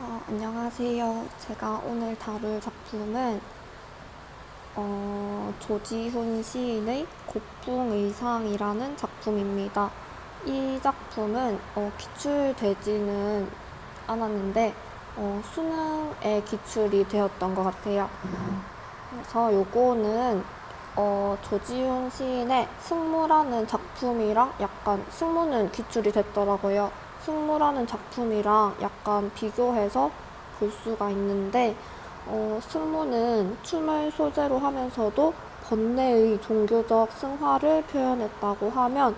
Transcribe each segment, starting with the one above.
안녕하세요. 제가 오늘 다룰 작품은 조지훈 시인의 곡풍의상이라는 작품입니다. 이 작품은 기출되지는 않았는데 수능에 기출이 되었던 것 같아요. 그래서 요거는 조지훈 시인의 승무라는 작품이랑 약간 승무는 기출이 됐더라고요. 승무라는 작품이랑 약간 비교해서 볼 수가 있는데 승무는 춤을 소재로 하면서도 번뇌의 종교적 승화를 표현했다고 하면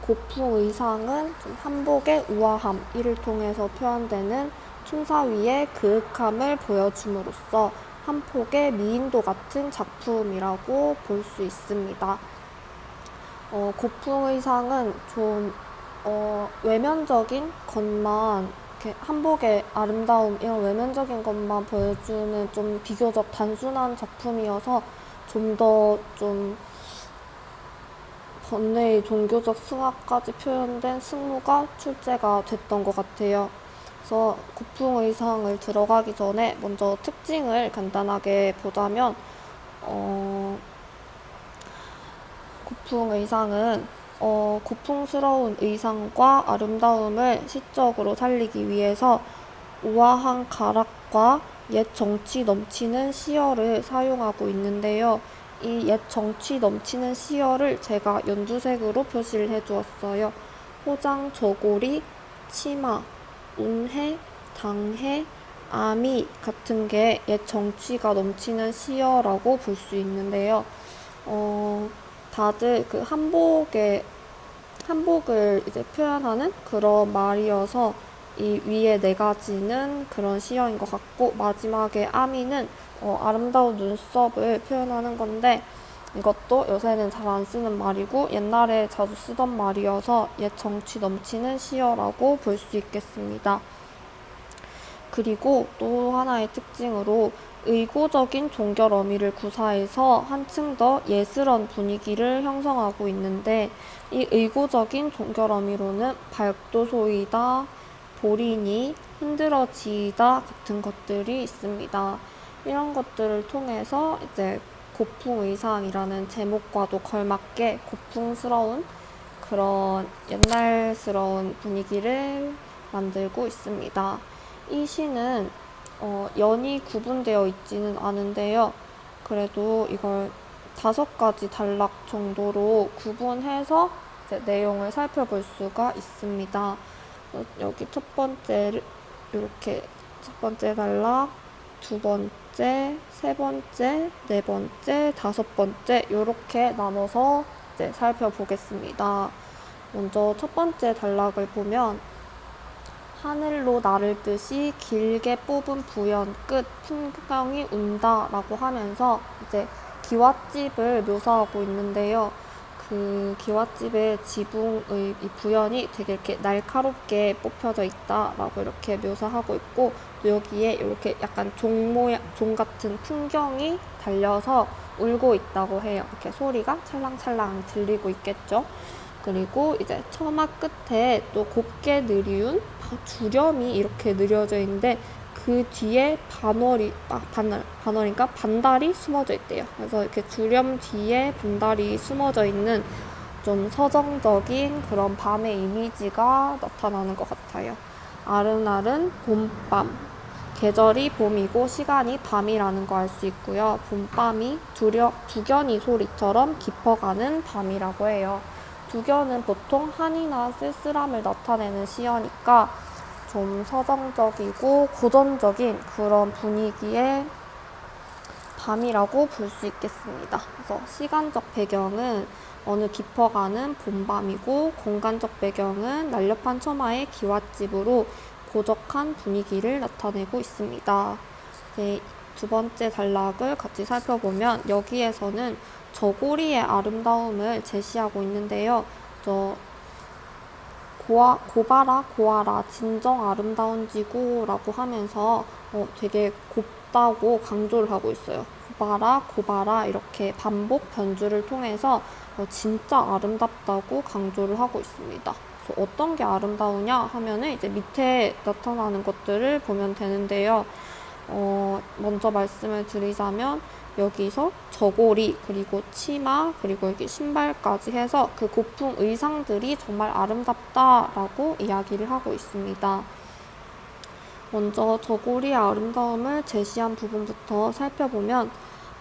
고풍의상은 좀 한복의 우아함 이를 통해서 표현되는 춤사위의 그윽함을 보여줌으로써 한 폭의 미인도 같은 작품이라고 볼 수 있습니다. 고풍의상은 좀 외면적인 것만 이렇게 한복의 아름다움 이런 외면적인 것만 보여주는 좀 비교적 단순한 작품이어서 좀 더 좀 번뇌의 종교적 승화까지 표현된 승무가 출제가 됐던 것 같아요. 그래서 고풍의상을 들어가기 전에 먼저 특징을 간단하게 보자면 고풍의상은 고풍스러운 의상과 아름다움을 시적으로 살리기 위해서 우아한 가락과 옛 정치 넘치는 시어를 사용하고 있는데요. 이 옛 정치 넘치는 시어를 제가 연두색으로 표시를 해주었어요. 호장, 저고리, 치마, 운해, 당해, 아미 같은 게 옛 정치가 넘치는 시어라고 볼 수 있는데요. 다들 그 한복을 이제 표현하는 그런 말이어서 이 위에 네 가지는 그런 시어인 것 같고 마지막에 아미는 아름다운 눈썹을 표현하는 건데 이것도 요새는 잘 안 쓰는 말이고 옛날에 자주 쓰던 말이어서 옛 정치 넘치는 시어라고 볼 수 있겠습니다. 그리고 또 하나의 특징으로 의고적인 종결 어미를 구사해서 한층 더 예스런 분위기를 형성하고 있는데 이 의고적인 종결 어미로는 발도소이다, 보리니, 흔들어지다 같은 것들이 있습니다. 이런 것들을 통해서 이제 고풍의상이라는 제목과도 걸맞게 고풍스러운 그런 옛날스러운 분위기를 만들고 있습니다. 이 시는 연이 구분되어 있지는 않은데요. 그래도 이걸 5가지 단락 정도로 구분해서 이제 내용을 살펴볼 수가 있습니다. 여기 첫 번째 이렇게 첫 번째 단락, 두 번째, 세 번째, 네 번째, 다섯 번째 이렇게 나눠서 이제 살펴보겠습니다. 먼저 첫 번째 단락을 보면 하늘로 나를 듯이 길게 뽑은 부연 끝 풍경이 운다 라고 하면서 이제 기와집을 묘사하고 있는데요. 그 기와집의 지붕의 이 부연이 되게 이렇게 날카롭게 뽑혀져 있다 라고 이렇게 묘사하고 있고 또 여기에 이렇게 약간 종 같은 풍경이 달려서 울고 있다고 해요. 이렇게 소리가 찰랑찰랑 들리고 있겠죠. 그리고 이제 처마 끝에 또 곱게 느리운 주렴이 이렇게 느려져 있는데 그 뒤에 반월인가 반달이 숨어져 있대요. 그래서 이렇게 주렴 뒤에 반달이 숨어져 있는 좀 서정적인 그런 밤의 이미지가 나타나는 것 같아요. 아른아른 봄밤. 계절이 봄이고 시간이 밤이라는 거 알 수 있고요. 봄밤이 두견이 소리처럼 깊어가는 밤이라고 해요. 두견은 보통 한이나 쓸쓸함을 나타내는 시어니까 좀 서정적이고 고전적인 그런 분위기의 밤이라고 볼 수 있겠습니다. 그래서 시간적 배경은 어느 깊어가는 봄밤이고 공간적 배경은 날렵한 처마의 기와집으로 고적한 분위기를 나타내고 있습니다. 네, 두 번째 단락을 같이 살펴보면 여기에서는 저고리의 아름다움을 제시하고 있는데요. 고바라 고아라 진정 아름다운 지구라고 하면서 되게 곱다고 강조를 하고 있어요. 고바라 고바라 이렇게 반복 변주를 통해서 진짜 아름답다고 강조를 하고 있습니다. 그래서 어떤 게 아름다우냐 하면은 이제 밑에 나타나는 것들을 보면 되는데요. 먼저 말씀을 드리자면 여기서 저고리, 그리고 치마, 그리고 여기 신발까지 해서 그 고풍 의상들이 정말 아름답다라고 이야기를 하고 있습니다. 먼저 저고리의 아름다움을 제시한 부분부터 살펴보면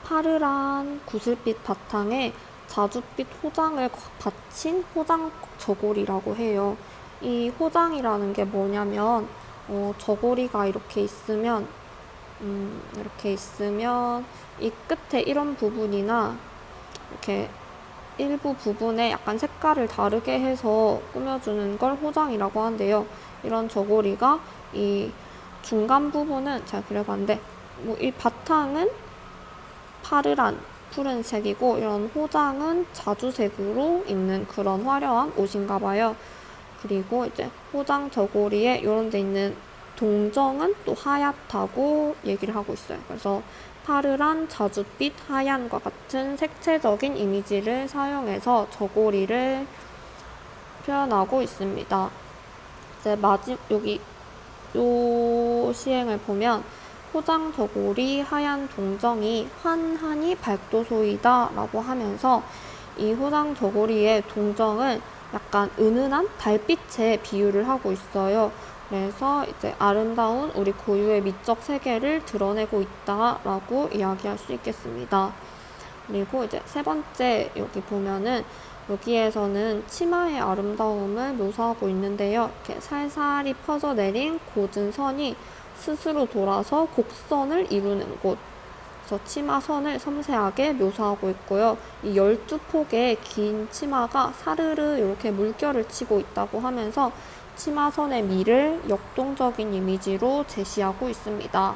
파르란 구슬빛 바탕에 자줏빛 호장을 받친 호장 저고리라고 해요. 이 호장이라는 게 뭐냐면 저고리가 이렇게 있으면 이 끝에 이런 부분이나 이렇게 일부 부분에 약간 색깔을 다르게 해서 꾸며주는 걸 호장이라고 하는데요. 이런 저고리가 이 중간 부분은 잘 그려봤는데 이 바탕은 파르란 푸른색이고 이런 호장은 자주색으로 있는 그런 화려한 옷인가 봐요. 그리고 이제 호장 저고리에 이런 데 있는 동정은 또 하얗다고 얘기를 하고 있어요. 그래서 파르란 자줏빛 하얀과 같은 색채적인 이미지를 사용해서 저고리를 표현하고 있습니다. 이제 여기 요 시행을 보면 호장 저고리 하얀 동정이 환하니 발도소이다 라고 하면서 이 호장 저고리의 동정을 약간 은은한 달빛에 비유를 하고 있어요. 그래서 이제 아름다운 우리 고유의 미적 세계를 드러내고 있다라고 이야기할 수 있겠습니다. 그리고 이제 세 번째 여기 보면은 여기에서는 치마의 아름다움을 묘사하고 있는데요. 이렇게 살살이 퍼져내린 곧은 선이 스스로 돌아서 곡선을 이루는 곳. 그래서 치마선을 섬세하게 묘사하고 있고요. 이 12폭의 긴 치마가 사르르 이렇게 물결을 치고 있다고 하면서 치마선의 미를 역동적인 이미지로 제시하고 있습니다.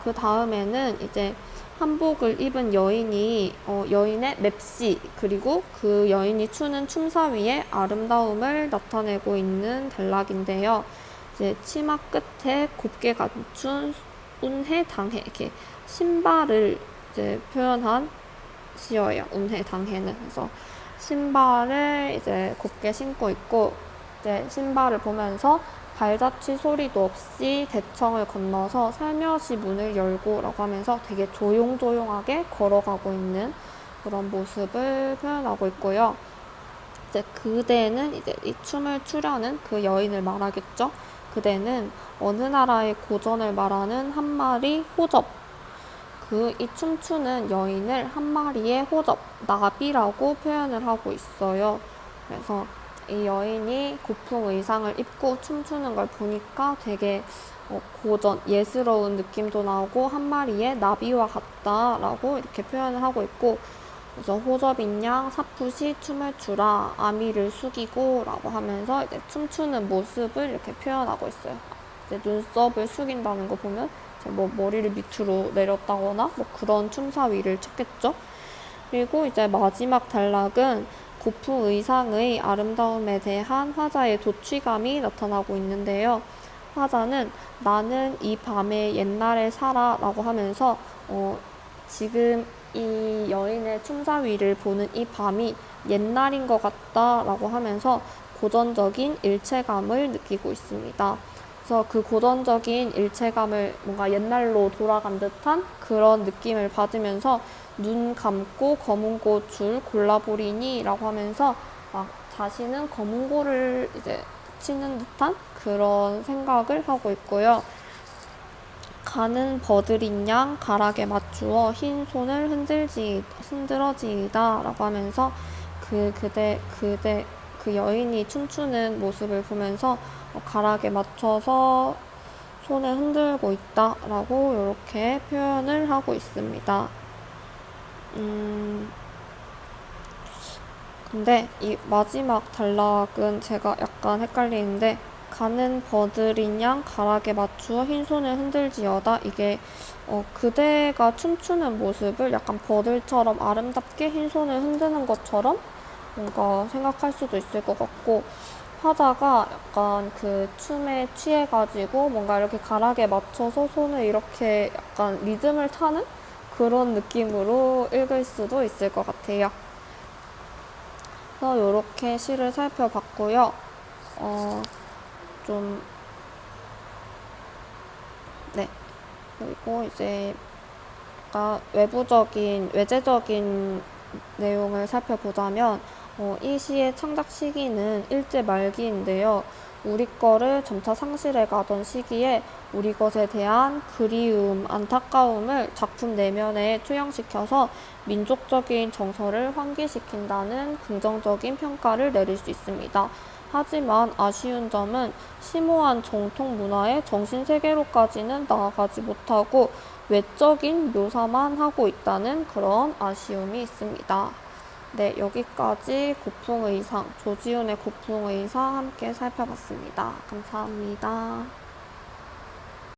그 다음에는 이제 한복을 입은 여인이 여인의 맵시 그리고 그 여인이 추는 춤사위의 아름다움을 나타내고 있는 단락인데요. 이제 치마 끝에 곱게 갖춘 운해 당해 이렇게 신발을 이제 표현한 시어예요. 운해 당해는. 그래서 신발을 이제 곱게 신고 있고 이제 신발을 보면서 발자취 소리도 없이 대청을 건너서 살며시 문을 열고 라고 하면서 되게 조용조용하게 걸어가고 있는 그런 모습을 표현하고 있고요. 이제 그대는 이제 이 춤을 추려는 그 여인을 말하겠죠. 그대는 어느 나라의 고전을 말하는 한 마리 호접. 이 춤추는 여인을 한 마리의 호접, 나비라고 표현을 하고 있어요. 그래서 이 여인이 고풍 의상을 입고 춤추는 걸 보니까 되게 고전, 예스러운 느낌도 나오고 한 마리의 나비와 같다라고 이렇게 표현을 하고 있고, 그래서 호접인 양 사푸시 춤을 추라 아미를 숙이고 라고 하면서 이제 춤추는 모습을 이렇게 표현하고 있어요. 이제 눈썹을 숙인다는 거 보면 이제 뭐 머리를 밑으로 내렸다거나 뭐 그런 춤사위를 찾겠죠. 그리고 이제 마지막 단락은 고풍 의상의 아름다움에 대한 화자의 도취감이 나타나고 있는데요. 화자는 나는 이 밤에 옛날에 살아 라고 하면서 지금 이 여인의 춤사위를 보는 이 밤이 옛날인 것 같다 라고 하면서 고전적인 일체감을 느끼고 있습니다. 그래서 그 고전적인 일체감을 뭔가 옛날로 돌아간 듯한 그런 느낌을 받으면서 눈 감고 검은고 줄 골라보리니 라고 하면서 막 자신은 검은고를 이제 치는 듯한 그런 생각을 하고 있고요. 가는 버들인 양 가락에 맞추어 흰 손을 흔들어지이다 라고 하면서 그 여인이 춤추는 모습을 보면서 가락에 맞춰서 손을 흔들고 있다 라고 이렇게 표현을 하고 있습니다. 근데 이 마지막 단락은 제가 약간 흰 가는 버들인 양 가락에 맞추어 흰 손을 흔들지어다. 이게 그대가 춤추는 모습을 약간 버들처럼 아름답게 흰 손을 흔드는 것처럼 뭔가 생각할 수도 있을 것 같고, 화자가 약간 그 춤에 취해가지고 뭔가 이렇게 가락에 맞춰서 손을 이렇게 약간 리듬을 타는 그런 느낌으로 읽을 수도 있을 것 같아요. 그래서 이렇게 시를 살펴봤고요. 좀, 네. 그리고 이제 외재적인 내용을 살펴보자면, 이 시의 창작 시기는 일제 말기인데요. 우리 거를 점차 상실해 가던 시기에 우리 것에 대한 그리움, 안타까움을 작품 내면에 투영시켜서 민족적인 정서를 환기시킨다는 긍정적인 평가를 내릴 수 있습니다. 하지만 아쉬운 점은 심오한 정통 문화의 정신세계로까지는 나아가지 못하고 외적인 묘사만 하고 있다는 그런 아쉬움이 있습니다. 네, 여기까지 고풍의상, 조지훈의 고풍의상 함께 살펴봤습니다. 감사합니다.